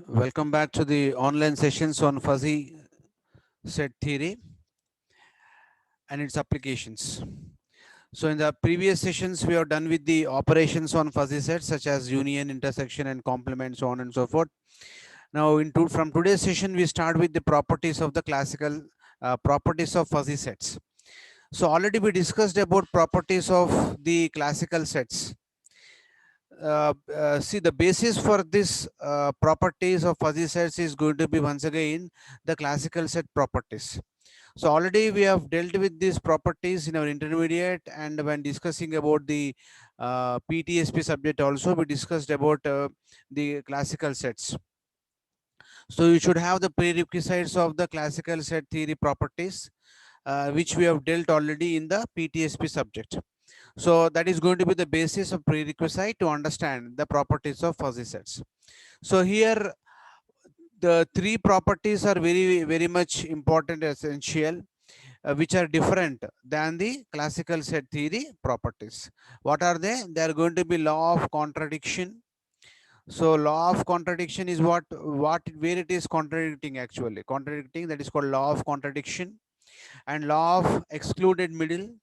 Welcome back to the online sessions on fuzzy set theory and its applications. So in the previous sessions, we have done with the operations on fuzzy sets such as union, intersection and complement, so on and so forth. Now from today's session, we start with the properties of the classical properties of fuzzy sets. So already we discussed about properties of the classical sets. See, the basis for this properties of fuzzy sets is going to be once again the classical set properties. So already we have dealt with these properties in our intermediate, and when discussing about the PTSP subject also we discussed about the classical sets. So you should have the prerequisites of the classical set theory properties, which we have dealt already in the PTSP subject. So that is going to be the basis of prerequisite to understand the properties of fuzzy sets. So here the three properties are very much important, essential, which are different than the classical set theory properties. What are they? They are going to be law of contradiction. So law of contradiction is where it is contradicting, actually contradicting, that is called law of contradiction. And law of excluded middle,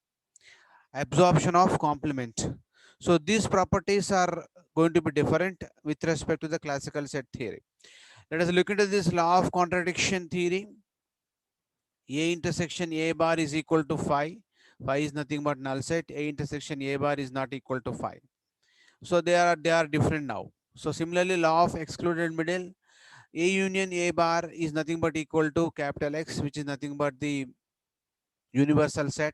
absorption of complement. So these properties are going to be different with respect to the classical set theory. Let us look into this law of contradiction theory. A intersection A bar is equal to phi. Phi is nothing but null set. A intersection A bar is not equal to phi. So they are different now. So similarly, law of excluded middle, A union A bar is nothing but equal to capital X, which is nothing but the universal set.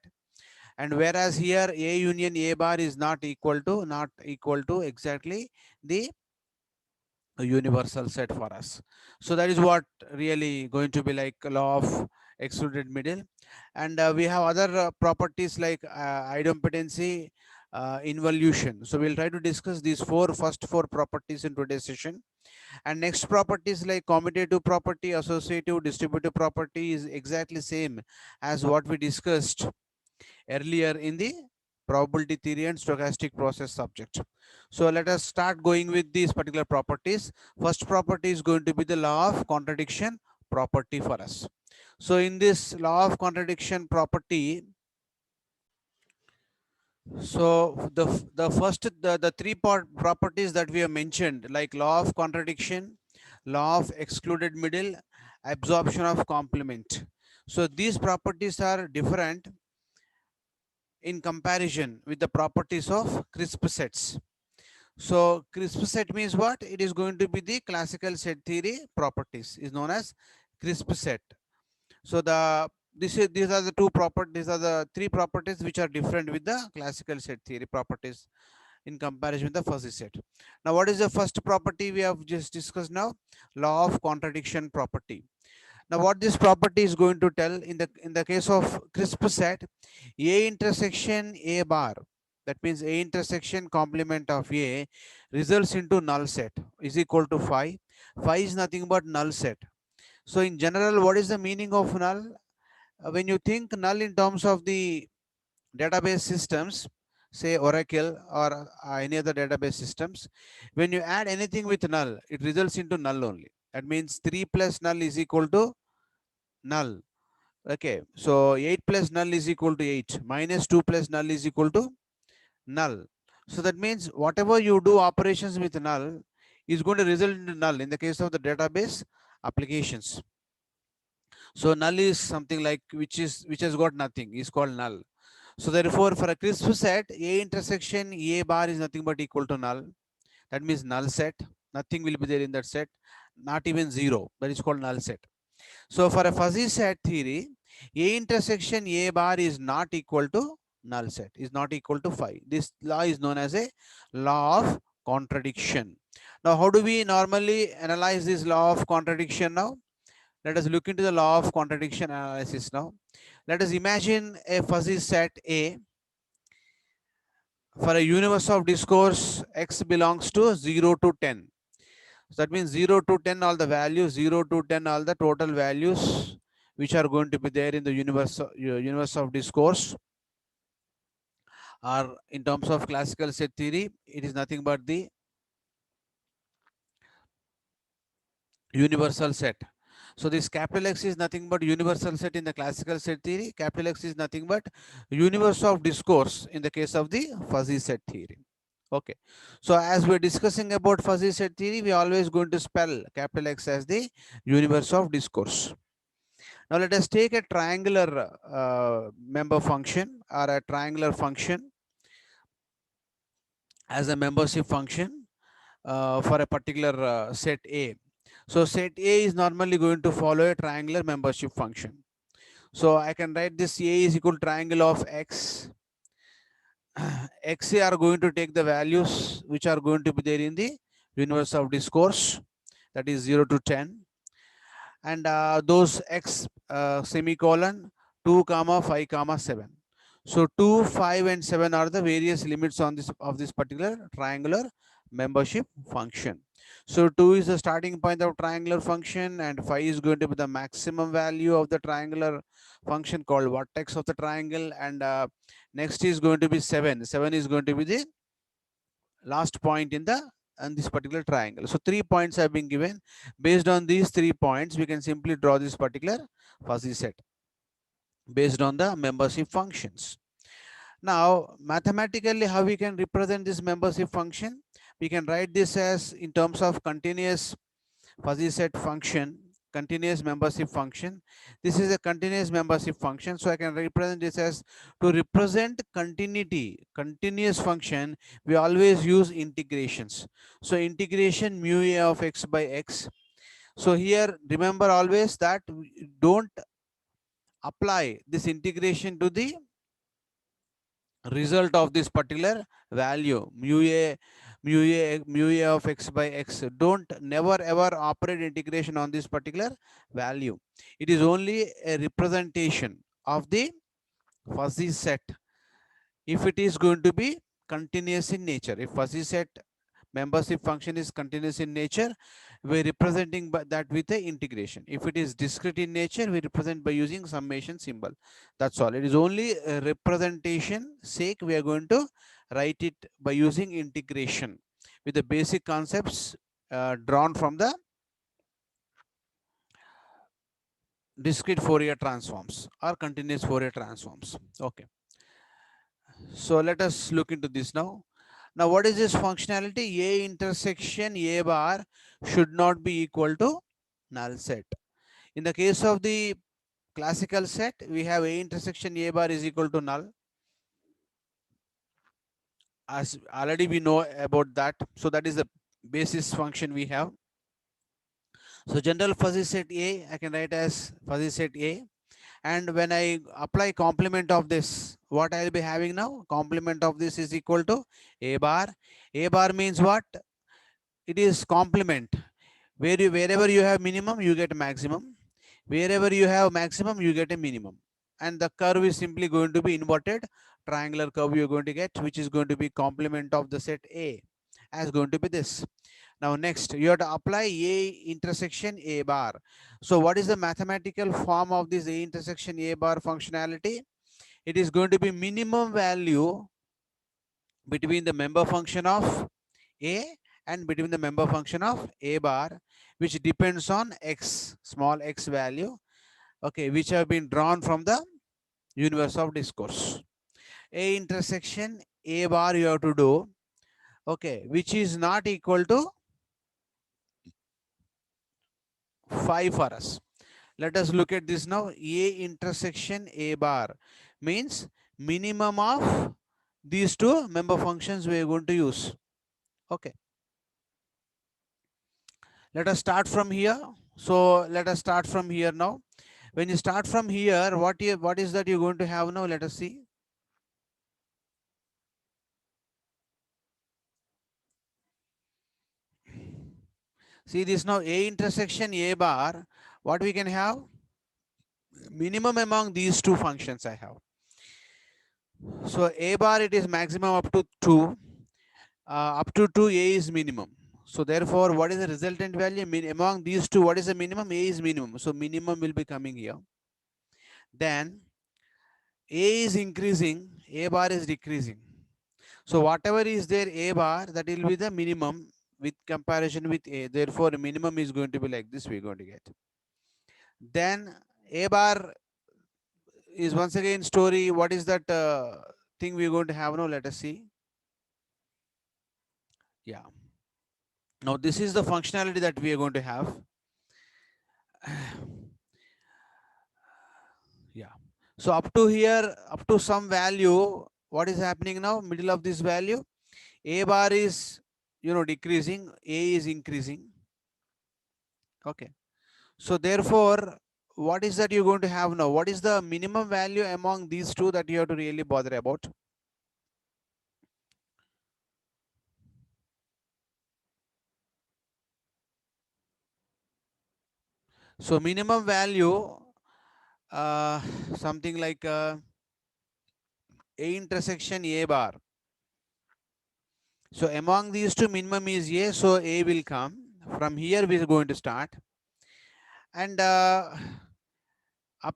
And whereas here A union A bar is not equal to exactly the universal set for us. So that is what really going to be like law of excluded middle. And we have other properties like idempotency, involution. So we'll try to discuss these first four properties in today's session. And next properties like commutative property, associative, distributive property is exactly same as what we discussed earlier in the probability theory and stochastic process subject. So let us start going with these particular properties. First property is going to be the law of contradiction property for us. So in this law of contradiction property, so the three properties that we have mentioned, like law of contradiction, law of excluded middle, absorption of complement. So these properties are different in comparison with the properties of crisp sets. So crisp set means what? It is going to be the classical set theory properties is known as crisp set. So these are the these are the three properties which are different with the classical set theory properties in comparison with the fuzzy set. Now what is the first property we have just discussed now? Law of contradiction property. Now, what this property is going to tell in the case of crisp set, A intersection A bar, that means A intersection complement of A results into null set is equal to phi. Phi is nothing but null set. So, in general, what is the meaning of null? When you think null in terms of the database systems, say Oracle or any other database systems, when you add anything with null, it results into null only. That means 3 plus null is equal to null. Okay, so 8 plus null is equal to 8, minus 2 plus null is equal to null. So that means whatever you do operations with null is going to result in null in the case of the database applications. So null is something like which has got nothing is called null. So therefore for a crisp set, A intersection A bar is nothing but equal to null. That means null set. Nothing will be there in that set, not even zero. That is called null set. So for a fuzzy set theory, A intersection A bar is not equal to null set, is not equal to phi. This law is known as a law of contradiction. Now, how do we normally analyze this law of contradiction now? Let us look into the law of contradiction analysis now. Let us imagine a fuzzy set A for a universe of discourse X belongs to 0 to 10. So that means 0 to 10 all the values, 0 to 10 all the total values which are going to be there in the universe of discourse, or in terms of classical set theory, it is nothing but the universal set. So this capital X is nothing but universal set in the classical set theory. Capital X is nothing but universe of discourse in the case of the fuzzy set theory. Okay. So as we're discussing about fuzzy set theory, we are always going to spell capital X as the universe of discourse. Now let us take a triangular member function or a triangular function as a membership function for a particular set A. So set A is normally going to follow a triangular membership function. So I can write this A is equal to triangle of X. X are going to take the values which are going to be there in the universe of discourse, that is 0 to 10, and those X semicolon 2 comma 5 comma 7. So 2, 5 and 7 are the various limits on this of this particular triangular membership function. So 2 is the starting point of triangular function, and 5 is going to be the maximum value of the triangular function called vertex of the triangle, and next is going to be 7. 7 is going to be the last point in the and this particular triangle. So 3 points have been given. Based on these 3 points, we can simply draw this particular fuzzy set based on the membership functions. Now, mathematically, how we can represent this membership function? We can write this as in terms of continuous fuzzy set function, continuous membership function. This is a continuous membership function. So I can represent this as, to represent continuity, continuous function, we always use integrations. So integration mu a of x by x. So here, remember always that we don't apply this integration to the result of this particular value mu a of x by x. Don't never ever operate integration on this particular value. It is only a representation of the fuzzy set if it is going to be continuous in nature. If fuzzy set membership function is continuous in nature, we're representing that with the integration. If it is discrete in nature, we represent by using summation symbol. That's all. It is only a representation sake we are going to write it by using integration with the basic concepts drawn from the discrete Fourier transforms or continuous Fourier transforms. Okay. So let us look into this now. Now, what is this functionality? A intersection A bar should not be equal to null set. In the case of the classical set, we have A intersection A bar is equal to null. As already we know about that. So that is the basis function we have. So general fuzzy set A, I can write as fuzzy set A. And when I apply complement of this, what I will be having now? Complement of this is equal to A bar. A bar means what? It is complement. Wherever you have minimum, you get maximum. Wherever you have maximum, you get a minimum. And the curve is simply going to be inverted triangular curve you're going to get, which is going to be complement of the set A, as going to be this. Now next, you have to apply A intersection A bar. So what is the mathematical form of this A intersection A bar functionality? It is going to be minimum value between the member function of A and between the member function of A bar, which depends on x, small x value, okay, which have been drawn from the universe of discourse. A intersection A bar you have to do, okay, which is not equal to 5 for us. Let us look at this now. A intersection A bar means minimum of these two member functions we are going to use. Okay. Let us start from here. So let us start from here now. When you start from here, what is that you're going to have now? Let us see. See this now, A intersection A bar, what we can have? Minimum among these two functions I have. So A bar, it is maximum up to 2. Up to 2, A is minimum. So therefore, what is the resultant value? Among these two, what is the minimum? A is minimum. So minimum will be coming here. Then A is increasing, A bar is decreasing. So whatever is there A bar, that will be the minimum with comparison with A. Therefore, minimum is going to be like this, we're going to get. Then A bar is once again story. What is that thing we're going to have now? Let us see. Yeah. Now, this is the functionality that we are going to have. Yeah. So, up to here, up to some value, what is happening now? Middle of this value, A bar is, decreasing, A is increasing. Okay. So, therefore, what is that you're going to have now? What is the minimum value among these two that you have to really bother about? So, minimum value, uh, something like A intersection A bar. So, among these two, minimum is A, so A will come. From here, we are going to start. And up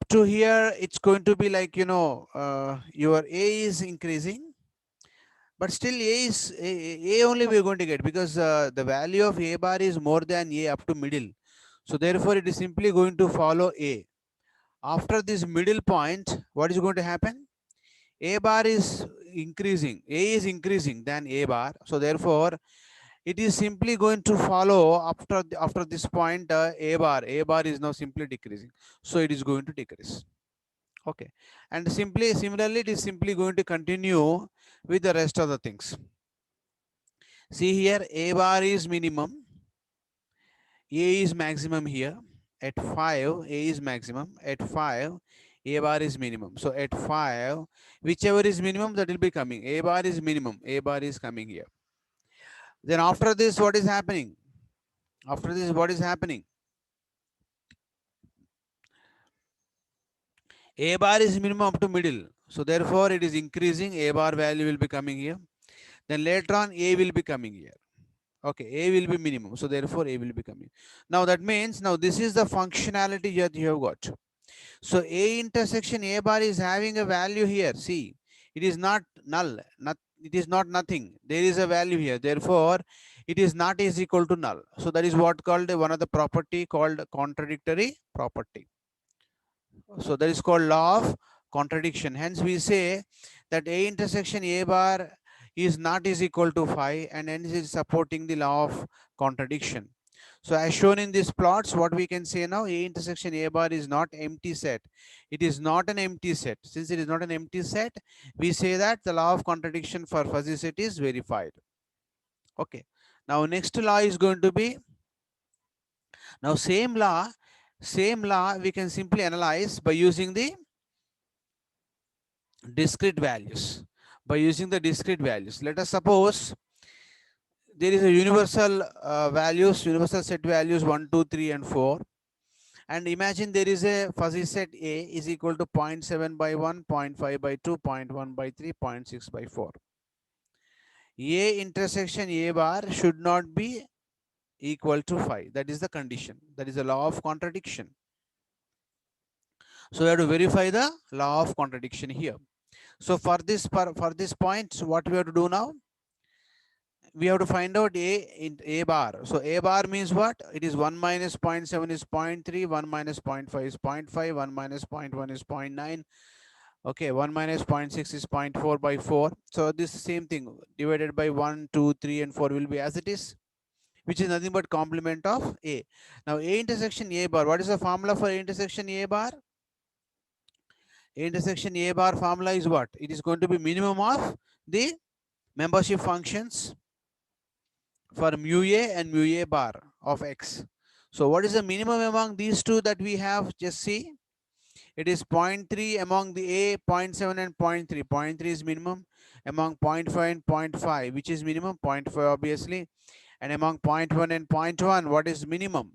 to here, it's going to be like, your A is increasing. But still A only we're going to get, because the value of A bar is more than A up to middle. So therefore it is simply going to follow A. After this middle point, what is going to happen? A bar is increasing. A is increasing than A bar. So therefore it is simply going to follow after this point A bar. A bar is now simply decreasing. So it is going to decrease. Okay. And similarly, it is simply going to continue with the rest of the things. See here, A bar is minimum, A is maximum here. At 5, A is maximum. At 5, A bar is minimum. So at 5, whichever is minimum, that will be coming. A bar is minimum, A bar is coming here. Then after this, what is happening? After this, what is happening? A bar is minimum up to middle. So therefore, it is increasing. A bar value will be coming here. Then later on, A will be coming here. Okay, A will be minimum. So therefore, A will be coming. Now that means, now this is the functionality that you have got. So A intersection A bar is having a value here. See, it is not null. It is not nothing. There is a value here. Therefore, it is not is equal to null. So that is what called one of the property called contradictory property. So that is called law of contradiction. Hence we say that A intersection A bar is not is equal to phi, and hence is supporting the law of contradiction. So as shown in these plots, what we can say now, A intersection A bar is not empty set. It is not an empty set. Since it is not an empty set, we say that the law of contradiction for fuzzy set is verified. Okay. Now next law is going to be, now same law we can simply analyze by using the discrete values. By using the discrete values, let us suppose there is a universal universal set values 1, 2, 3, and 4. And imagine there is a fuzzy set A is equal to 0.7 by 1, 0.5 by 2, 0.1 by 3, 0.6 by 4. A intersection A bar should not be equal to phi. That is the condition. That is the law of contradiction. So we have to verify the law of contradiction here. So for this point, what we have to do now? We have to find out A bar. So A bar means what? It is 1 minus 0.7 is 0.3, 1 minus 0.5 is 0.5, 1 minus 0.1 is 0.9. Okay, 1 minus 0.6 is 0.4 by 4. So this same thing divided by 1, 2, 3, and 4 will be as it is, which is nothing but complement of A. Now A intersection A bar, what is the formula for A intersection A bar? A intersection A bar formula is what? It is going to be minimum of the membership functions for mu A and mu A bar of X. So what is the minimum among these two that we have? Just see. It is 0.3 among the A, 0.7 and 0.3. 0.3 is minimum. Among 0.5 and 0.5, which is minimum? 0.5 obviously. And among 0.1 and 0.1, what is minimum?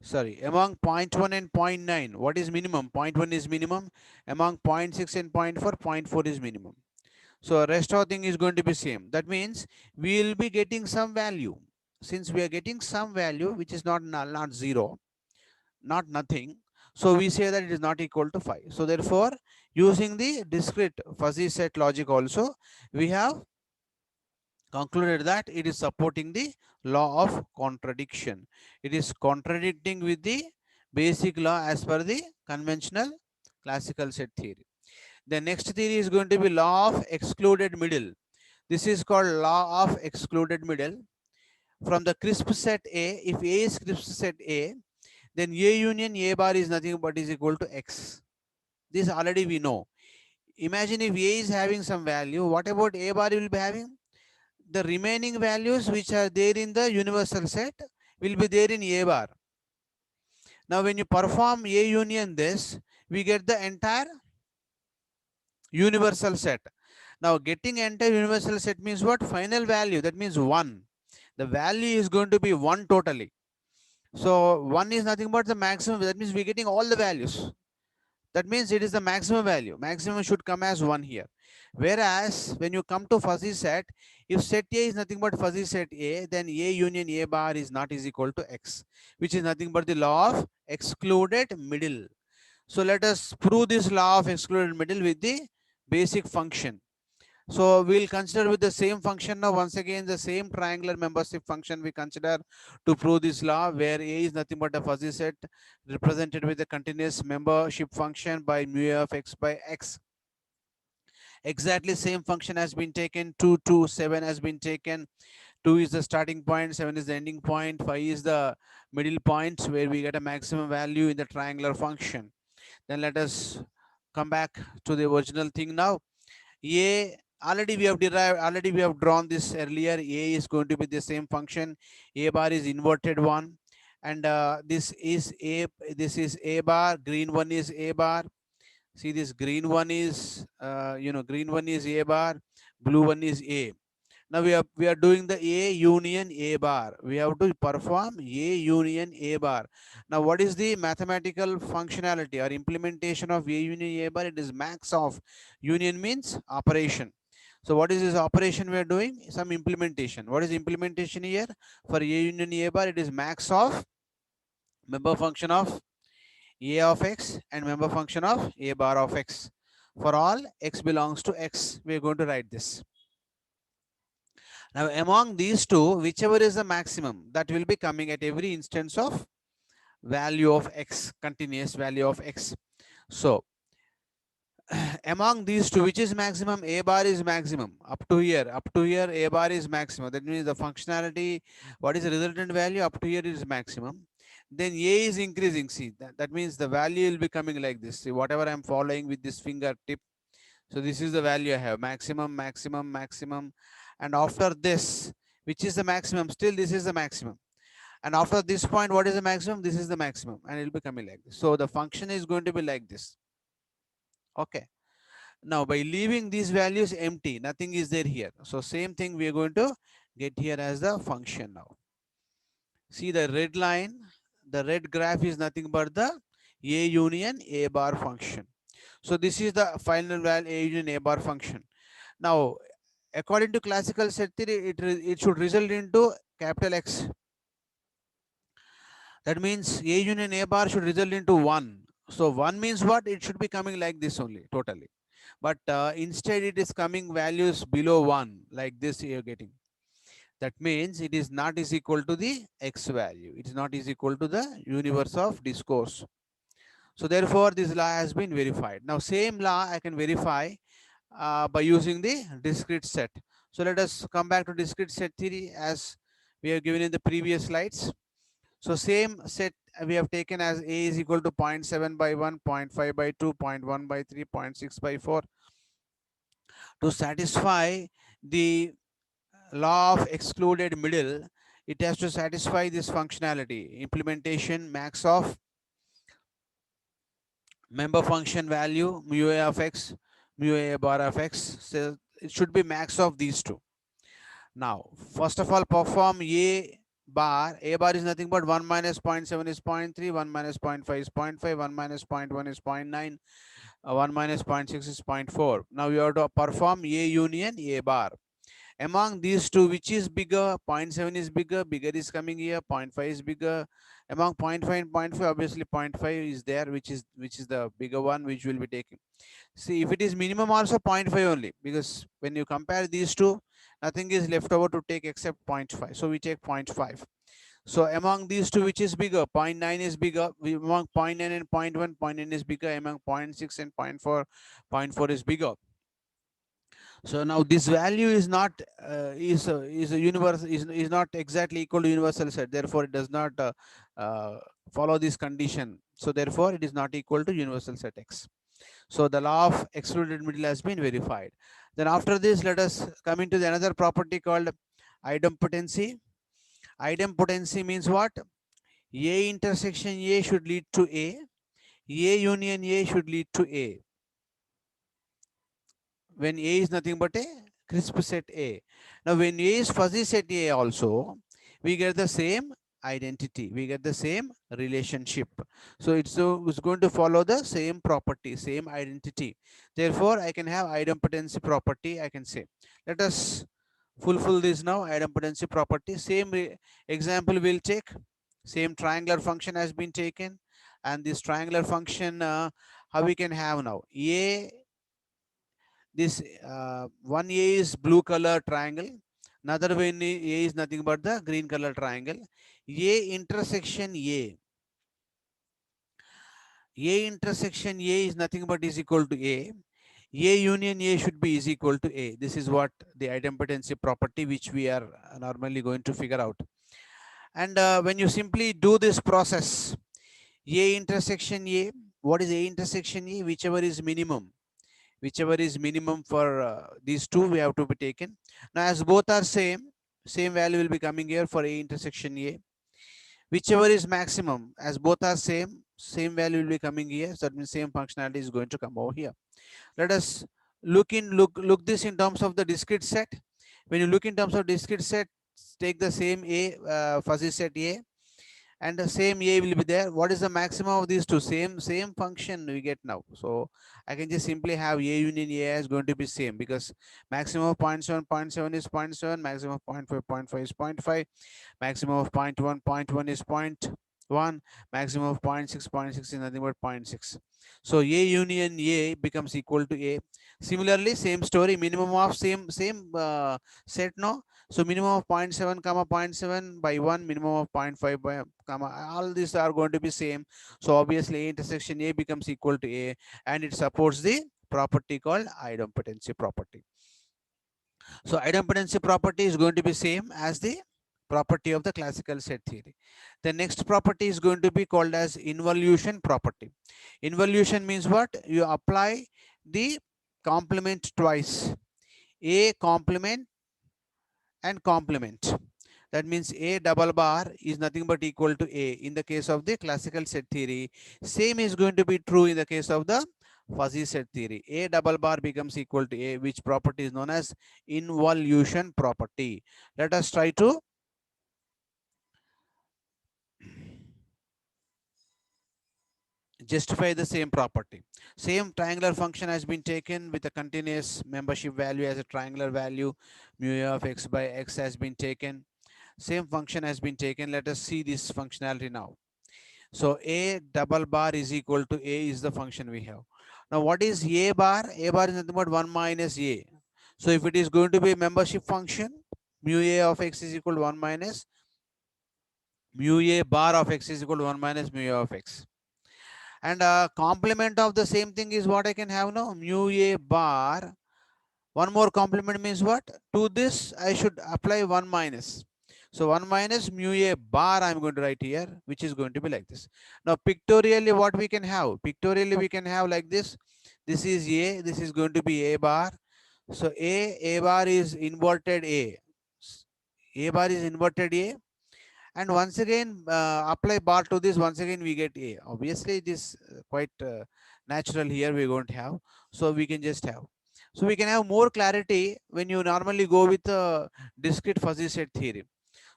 Sorry, among 0.1 and 0.9, what is minimum? 0.1 is minimum. Among 0.6 and 0.4, 0.4 is minimum. So rest of the thing is going to be same. That means we will be getting some value. Since we are getting some value which is not null, not zero, not nothing, so we say that it is not equal to phi. So therefore Using the discrete fuzzy set logic also, we have concluded that it is supporting the law of contradiction. It is contradicting with the basic law as per the conventional classical set theory. The next theory is going to be law of excluded middle. This is called law of excluded middle. From the crisp set A, if A is crisp set A, then A union A bar is nothing but is equal to X. This already we know. Imagine if A is having some value, what about A bar will be having? The remaining values which are there in the universal set will be there in A bar. Now when you perform A union this, we get the entire universal set. Now getting entire universal set means what? Final value, that means 1. The value is going to be 1 totally. So 1 is nothing but the maximum, that means we're getting all the values. That means it is the maximum value. Maximum should come as 1 here. Whereas when you come to fuzzy set, if set A is nothing but fuzzy set A, then A union A bar is not is equal to X, which is nothing but the law of excluded middle. So let us prove this law of excluded middle with the basic function. So we'll consider with the same function now. Once again, the same triangular membership function we consider to prove this law, where A is nothing but a fuzzy set represented with a continuous membership function by mu of x by x. Exactly same function has been taken. 2, 2, 7 has been taken. 2 is the starting point, 7 is the ending point, 5 is the middle point where we get a maximum value in the triangular function. Then let us come back to the original thing now. A already we have derived, already we have drawn this earlier. A is going to be the same function. A bar is inverted one, and this is A bar. Green one is A bar. See, this green one is green one is A bar. Blue one is A. Now we are doing the A union A bar. We have to perform A union A bar. Now what is the mathematical functionality or implementation of A union A bar? It is max of. Union means operation. So what is this operation we are doing? Some implementation. What is implementation here? For A union A bar, it is max of member function of A of x and member function of A bar of x. For all x belongs to x, we are going to write this. Now among these two, whichever is the maximum, that will be coming at every instance of value of x, continuous value of x. So among these two, which is maximum? A bar is maximum. Up to here A bar is maximum. That means the functionality, what is the resultant value? Up to here is maximum. Then A is increasing. See, that means the value will be coming like this. See, whatever I'm following with this fingertip. So this is the value I have, maximum, maximum, maximum. And after this, which is the maximum? Still, this is the maximum. And after this point, what is the maximum? This is the maximum. And it will be coming like this. So the function is going to be like this. Okay. Now, by leaving these values empty, nothing is there here. So same thing we are going to get here as the function now. See the red line, the red graph is nothing but the A union A bar function. So this is the final value A union A bar function. Now, according to classical set theory, it should result into capital X. That means A union A bar should result into 1. So 1 means what? It should be coming like this only, totally. But instead it is coming values below 1, like this you are getting. That means it is not is equal to the X value. It is not is equal to the universe of discourse. So therefore this law has been verified. Now same law I can verify by using the discrete set. So let us come back to discrete set theory as we have given in the previous slides. So same set we have taken as A is equal to 0.7 by 1, 0.5 by 2, 0.1 by 3, 0.6 by 4. To satisfy the law of excluded middle, it has to satisfy this functionality. Implementation max of member function value mu a of x, mu a bar of x. So it should be max of these two. Now, first of all, perform A bar. A bar is nothing but 1 minus 0.7 is 0.3, 1 minus 0.5 is 0.5, 1 minus 0.1 is 0.9, 1 minus 0.6 is 0.4. Now you have to perform A union A bar. Among these two, which is bigger? 0.7 is bigger, bigger is coming here, 0.5 is bigger, Among point 0.5 and point 0.5, obviously point 0.5 is there, which is the bigger one, which will be taking. See, if it is minimum, also point 0.5 only, because when you compare these two, nothing is left over to take except point 0.5, so we take point 0.5. So among these two, which is bigger? Point 0.9 is bigger. Among point 0.9 and point 0.1, point 0.9 is bigger. Among point 0.6 and point 0.4, point 0.4 is bigger. So now this value is not is a universe is not exactly equal to universal set. Therefore, it does not follow this condition. So therefore, it is not equal to universal set X. So the law of excluded middle has been verified. Then after this, let us come into the another property called idempotency. Idempotency means what? A intersection A should lead to A. A union A should lead to A. When A is nothing but a crisp set A. Now, when A is fuzzy set A also, we get the same identity. We get the same relationship. So it's going to follow the same property, same identity. Therefore, I can have idempotency property, I can say. Let us fulfill this now, idempotency property. Same example we'll take. Same triangular function has been taken. And this triangular function, how we can have now? A, this one A is blue color triangle, another one A is nothing but the green color triangle. A intersection A intersection A is nothing but is equal to A. A union A should be is equal to A. This is what the idempotency property which we are normally going to figure out. And when you simply do this process, A intersection A, what is A intersection A? Whichever is minimum. Whichever is minimum for these two, we have to be taken. Now, as both are same value will be coming here for A intersection A. Whichever is maximum, as both are same value will be coming here. So that means same functionality is going to come over here. Let us look this in terms of the discrete set. When you look in terms of discrete set, take the same A fuzzy set A, and the same A will be there. What is the maximum of these two? Same function we get now. So I can just simply have A union A is going to be same, because maximum of 0.7 is 0.7, maximum of 0.5 is 0.5, maximum of 0.1 is 0.1, maximum of 0.6 is nothing but zero point 0.6. So A union A becomes equal to A. Similarly, same story, minimum of same set, no? So minimum of 0.7 comma 0.7 by 1, minimum of 0.5 by comma, all these are going to be same. So obviously A intersection A becomes equal to A, and it supports the property called idempotency property. So idempotency property is going to be same as the property of the classical set theory. The next property is going to be called as involution property. Involution means what? You apply the complement twice. A complement and complement. That means A double bar is nothing but equal to A in the case of the classical set theory. Same is going to be true in the case of the fuzzy set theory. A double bar becomes equal to A, which property is known as involution property. Let us try to justify the same property. Same triangular function has been taken with a continuous membership value as a triangular value. Mu A of x by x has been taken. Same function has been taken. Let us see this functionality now. So A double bar is equal to A is the function we have. Now what is A bar? A bar is nothing but 1 minus A. So if it is going to be a membership function, mu A of x is equal to 1 minus mu A bar of x is equal to 1 minus mu A of x. And complement of the same thing is what I can have now, mu A bar. One more complement means what? To this I should apply 1 minus. So 1 minus mu A bar I'm going to write here, which is going to be like this. Now pictorially what we can have? Pictorially we can have like this. This is A, this is going to be A bar. So A bar is inverted A. A bar is inverted A. And once again apply bar to this, once again we get A. Obviously it is quite natural here, we won't have. So we can just have. So we can have more clarity when you normally go with discrete fuzzy set theory.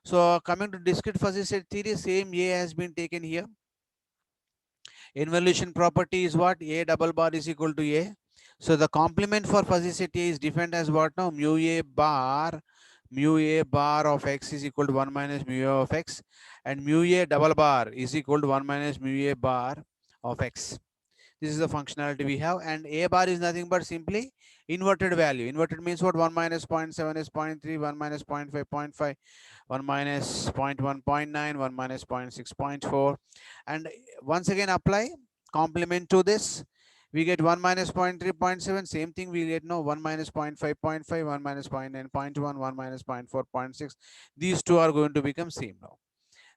So coming to discrete fuzzy set theory, same A has been taken here. Involution property is what? A double bar is equal to A. So the complement for fuzzy set A is defined as what now? Mu A bar mu a bar of x is equal to 1 minus mu a of x, and mu a double bar is equal to 1 minus mu a bar of x. This is the functionality we have, and a bar is nothing but simply inverted value. Inverted means what? 1 minus 0.7 is 0.3, 1 minus 0.5, 0.5, 1 minus 0.1, 0.9, 1 minus 0.6, 0.4. And once again apply complement to this. We get 1 minus 0.3, 0.7. Same thing we get, no, 1 minus 0.5, 0.5, 1 minus 0.9, 0.1, 1 minus 0.4, 0.6. These two are going to become same now.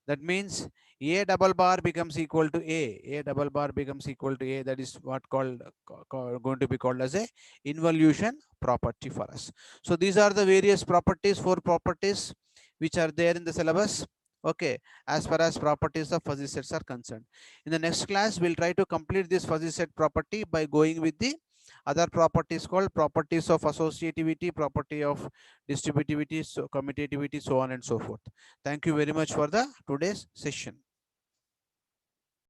That means a double bar becomes equal to a double bar becomes equal to a. That is what called going to be called as a involution property for us. So these are the various properties, 4 properties which are there in the syllabus. Okay, as far as properties of fuzzy sets are concerned. In the next class, we'll try to complete this fuzzy set property by going with the other properties called properties of associativity, property of distributivity, so commutativity, so on and so forth. Thank you very much for the today's session.